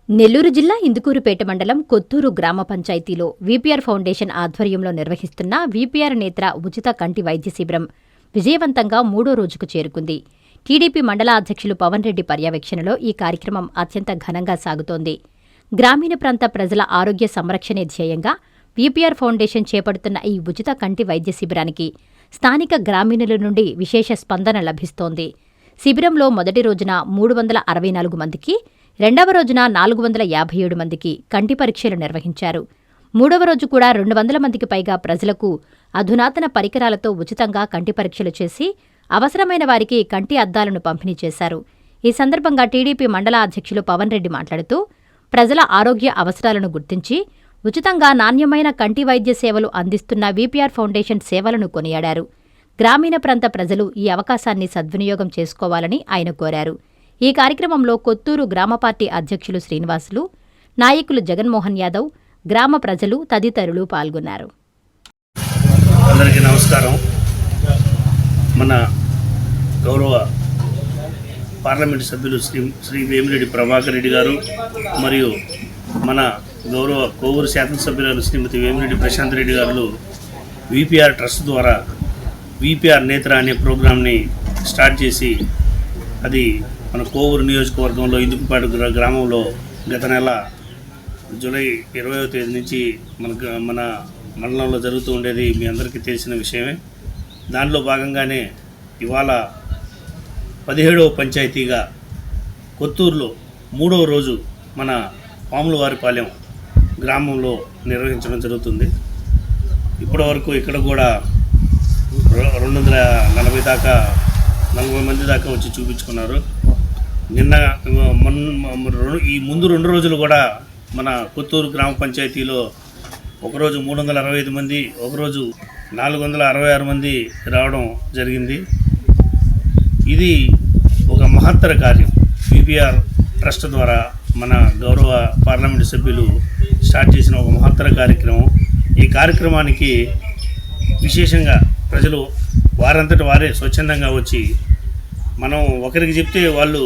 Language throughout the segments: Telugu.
నెల్లూరు జిల్లా ఇందుకూరుపేట మండలం కొత్తూరు గ్రామ పంచాయతీలో వీపీఆర్ ఫౌండేషన్ ఆధ్వర్యంలో నిర్వహిస్తున్న వీపీఆర్ నేత్ర ఉచిత కంటి వైద్య శిబిరం విజయవంతంగా 3వ రోజుకు చేరుకుంది. టీడీపీ మండల అధ్యక్షులు పవన్ రెడ్డి పర్యవేక్షణలో ఈ కార్యక్రమం అత్యంత ఘనంగా సాగుతోంది. గ్రామీణ ప్రాంత ప్రజల ఆరోగ్య సంరక్షణే ధ్యేయంగా వీపీఆర్ ఫౌండేషన్ చేపడుతున్న ఈ ఉచిత కంటి వైద్య శిబిరానికి స్థానిక గ్రామీణుల నుండి విశేష స్పందన లభిస్తోంది. శిబిరంలో మొదటి రోజున 364 మందికి, రెండవ రోజున 457 మందికి కంటి పరీక్షలు నిర్వహించారు. 3వ రోజు కూడా 200 మందికి పైగా ప్రజలకు అధునాతన పరికరాలతో ఉచితంగా కంటి పరీక్షలు చేసి అవసరమైన వారికి కంటి అద్దాలను పంపిణీ చేశారు. ఈ సందర్భంగా టీడీపీ మండల అధ్యక్షులు పవన్ రెడ్డి మాట్లాడుతూ ప్రజల ఆరోగ్య అవసరాలను గుర్తించి ఉచితంగా నాణ్యమైన కంటి వైద్య సేవలు అందిస్తున్న వీపీఆర్ ఫౌండేషన్ సేవలను కొనియాడారు. గ్రామీణ ప్రాంత ప్రజలు ఈ అవకాశాన్ని సద్వినియోగం చేసుకోవాలని ఆయన కోరారు. ఈ కార్యక్రమంలో కొత్తూరు గ్రామ పార్టీ అధ్యక్షులు శ్రీనివాసులు, నాయకులు జగన్మోహన్ యాదవ్, గ్రామ ప్రజలు తదితరులు పాల్గొన్నారు. అందరికీ నమస్కారం. మన గౌరవ పార్లమెంటు సభ్యులు శ్రీ వేమిరెడ్డి ప్రభాకర్ రెడ్డి గారు మరియు మన గౌరవ కోవూరు శాసనసభ్యురాలు శ్రీమతి వేమిరెడ్డి ప్రశాంత్ రెడ్డి గారు వీపీఆర్ ట్రస్ట్ ద్వారా వీపీఆర్ నేత్ర అనే ప్రోగ్రాంని స్టార్ట్ చేసి అది మన కోవూరు నియోజకవర్గంలో ఇందుకుపాటు గ్రామంలో గత నెల జూలై 20వ తేదీ నుంచి మన మండలంలో జరుగుతూ ఉండేది మీ అందరికీ తెలిసిన విషయమే. దానిలో భాగంగానే ఇవాళ 17వ పంచాయతీగా కొత్తూరులో 3వ రోజు మన పాములవారిపాలెం గ్రామంలో నిర్వహించడం జరుగుతుంది. ఇప్పటి వరకు ఇక్కడ కూడా 240 దాకా 40 మంది దాకా వచ్చి చూపించుకున్నారు. నిన్న ఈ ముందు 2 రోజులు కూడా మన కొత్తూరు గ్రామ పంచాయతీలో ఒకరోజు 365 మంది, ఒకరోజు 466 మంది రావడం జరిగింది. ఇది ఒక మహత్తర కార్యం. వీపీఆర్ ట్రస్ట్ ద్వారా మన గౌరవ పార్లమెంటు సభ్యులు స్టార్ట్ చేసిన ఒక మహత్తర కార్యక్రమం. ఈ కార్యక్రమానికి విశేషంగా ప్రజలు వారంతట వారే స్వచ్ఛందంగా వచ్చి మనం ఒకరికి చెప్తే వాళ్ళు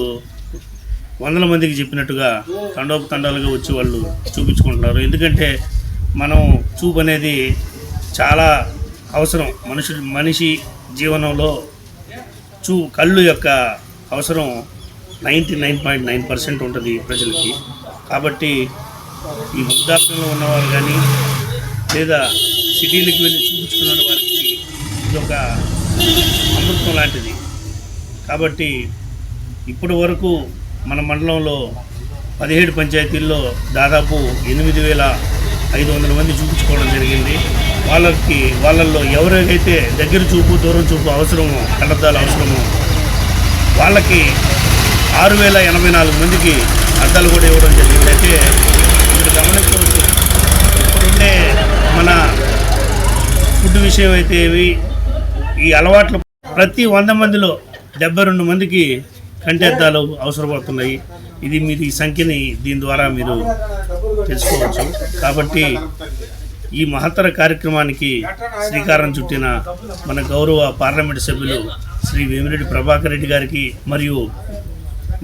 100 మందికి చెప్పినట్టుగా తండోపతండాలుగా వచ్చి వాళ్ళు చూపించుకుంటున్నారు. ఎందుకంటే మనం చూపు అనేది చాలా అవసరం. మనిషి జీవనంలో కళ్ళు యొక్క అవసరం 99.9% ఉంటుంది ప్రజలకి. కాబట్టి ఈ వృద్ధాప్యంలో ఉన్నవారు కానీ లేదా సిటీలకు వెళ్ళి చూపించుకున్న వారికి ఇది ఒక అమృతం లాంటిది. కాబట్టి ఇప్పటి వరకు మన మండలంలో 17 పంచాయతీల్లో దాదాపు 8,500 మంది చూపించుకోవడం జరిగింది. వాళ్ళల్లో ఎవరికైతే దగ్గర చూపు, దూరం చూపు అవసరమో, కళ్ళద్దాలు అవసరమో వాళ్ళకి 6,084 మందికి అద్దాలు కూడా ఇవ్వడం జరిగింది. అయితే మీరు గమనించవచ్చు, ఇప్పుడుండే మన ఫుడ్ విషయం అయితే ఈ అలవాట్లు ప్రతి 100 మందిలో 72 మందికి కంటి అద్దాలు అవసరపడుతున్నాయి. ఇది మీరు ఈ సంఖ్యని దీని ద్వారా మీరు తెలుసుకోవచ్చు. కాబట్టి ఈ మహత్తర కార్యక్రమానికి శ్రీకారం చుట్టిన మన గౌరవ పార్లమెంటు సభ్యులు శ్రీ వేమిరెడ్డి ప్రభాకర్ రెడ్డి గారికి మరియు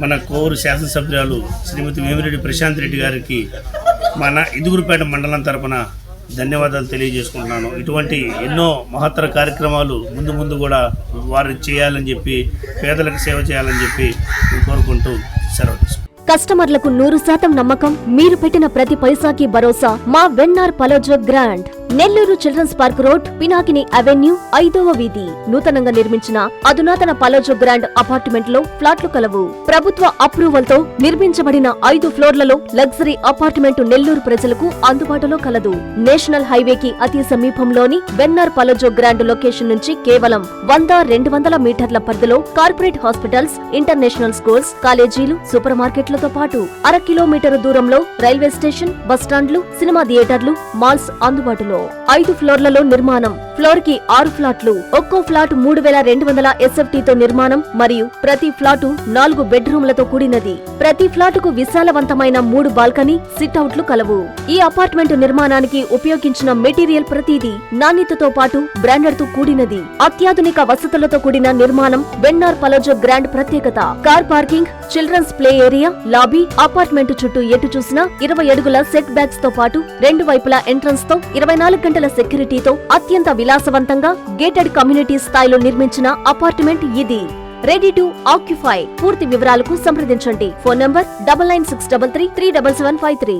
మన కోవూరు శాసనసభ్యురాలు శ్రీమతి వేమిరెడ్డి ప్రశాంత్ రెడ్డి గారికి మన ఇందుకూరుపేట మండలం తరపున ధన్యవాదాలు తెలియజేసుకుంటున్నాను. ఇటువంటి ఎన్నో మహత్తర కార్యక్రమాలు ముందు కూడా వారు చేయాలని చెప్పి, పేదలకు సేవ చేయాలని చెప్పి కోరుకుంటూ సెలవు తీసుకుంటాను. కస్టమర్లకు 100% నమ్మకం, మీరు పెట్టిన ప్రతి పైసాకి భరోసా. మా వెన్నార్ Palazzo Grand, Nellore children's park road, Pinakini avenue, 5వ వీధి. నూతనంగా నిర్మించిన అధునాతన పలోజో గ్రాండ్ అపార్ట్మెంట్ లో ఫ్లాట్లు కలవు. ప్రభుత్వ అప్రూవల్ తో నిర్మించబడిన 5 ఫ్లోర్లలో లగ్జరీ అపార్ట్మెంట్ నెల్లూరు ప్రజలకు అందుబాటులో కలదు. నేషనల్ హైవేకి అతి సమీపంలోని వెన్నార్ పలోజో గ్రాండ్ లొకేషన్ నుంచి కేవలం 100-200 మీటర్ల పరిధిలో కార్పొరేట్ హాస్పిటల్స్, ఇంటర్నేషనల్ స్కూల్స్, కాలేజీలు, సూపర్ మార్కెట్లతో పాటు 1/2 కిలోమీటర్ దూరంలో రైల్వే స్టేషన్, బస్టాండ్లు, సినిమా థియేటర్లు, మాల్స్ అందుబాటులో. 5 ఫ్లోర్లలో నిర్మాణం. ఫ్లోర్ కి 6 ఫ్లాట్లు. ఒక్కో ఫ్లాట్ 3,200 SFT తో నిర్మాణం మరియు ప్రతి ఫ్లాటు 4 బెడ్రూమ్లతో కూడినది. ప్రతి ఫ్లాటుకు విశాలవంతమైన 3 బాల్కనీ, సిట్అవుట్లు కలవు. ఈ అపార్ట్మెంట్ నిర్మాణానికి ఉపయోగించిన మెటీరియల్ ప్రతిదీ నాణ్యతతో పాటు బ్రాండెడ్ తో కూడినది. అత్యాధునిక వసతులతో కూడిన నిర్మాణం వెన్నార్ పలోజో గ్రాండ్ ప్రత్యేకత. Car parking, children's play area, lobby, apartment చుట్టూ ఎటు చూసినా 20 అడుగుల సెట్ బ్యాక్స్ తో పాటు 2 వైపులా ఎంట్రన్స్ తో 24 గంటల సెక్యూరిటీతో అత్యంత విలాసవంతంగా గేటెడ్ కమ్యూనిటీ స్థాయిలో నిర్మించిన అపార్ట్మెంట్ ఇది. Ready to occupy. పూర్తి వివరాలకు సంప్రదించండి. Phone number 9963337753.